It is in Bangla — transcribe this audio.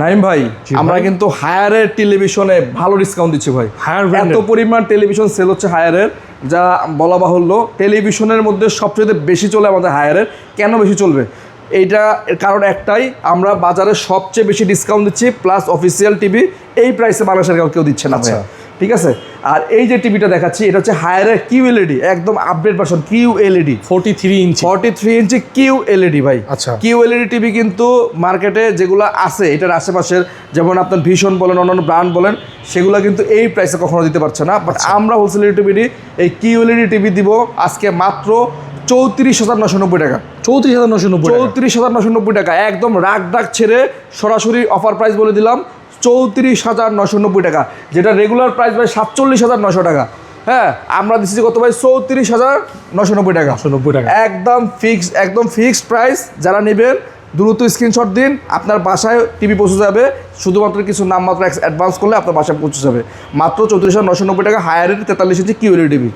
নাইম ভাই, আমরা কিন্তু হায়ারের টেলিভিশনে ভালো ডিসকাউন্ট দিচ্ছি ভাই। এত পরিমাণ টেলিভিশন সেল হচ্ছে হায়ারের, যা বলা বাহুল্য। টেলিভিশনের মধ্যে সবচেয়ে বেশি চলে আমাদের হায়ারের। কেন বেশি চলবে? এইটা কারণ একটাই, আমরা বাজারে সবচেয়ে বেশি ডিসকাউন্ট দিচ্ছি, প্লাস অফিসিয়াল টিভি এই প্রাইসে বাংলাদেশের কেউ দিচ্ছে না। ঠিক আছে। আর এই যে টিভিটা দেখাচ্ছি, এটা হচ্ছে হায়ারের কিউ এলইডি, একদম আপডেট ভার্সন কিউ এলইডি 43 ইঞ্চি কিউ এলইডি ভাই। আচ্ছা, কিউ এলইডি টিভি কিন্তু মার্কেটে যেগুলো আছে এটার আশেপাশের, যেমন আপনার ভীষণ বলেন, অন্যান্য ব্র্যান্ড বলেন, সেগুলো কিন্তু এই প্রাইসে কখনো দিতে পারছে না। বাট আমরা হোলসেল টিভি, এই কিউ এলইডি টিভি দিব আজকে মাত্র 34,990 টাকা। 34,990 টাকা, একদম রাগ ডাক ছেড়ে সরাসরি অফার প্রাইস বলে দিলাম 34,990 টাকা, যেটা রেগুলার প্রাইস ভাই 47,900 টাকা। হ্যাঁ, আমরা দিচ্ছি কত ভাই? 34,990 টাকা। একদম ফিক্সড প্রাইস। যারা নেবেন দ্রুত স্ক্রিনশট দিন, আপনার বাসায় টিভি পৌঁছে যাবে। শুধুমাত্র কিছু নামমাত্র অ্যাডভান্স করলে আপনার বাসায় পৌঁছে যাবে। মাত্র 34,990 টাকা হায়ারের 43 ইঞ্চি কিউ এলইডি টিভি।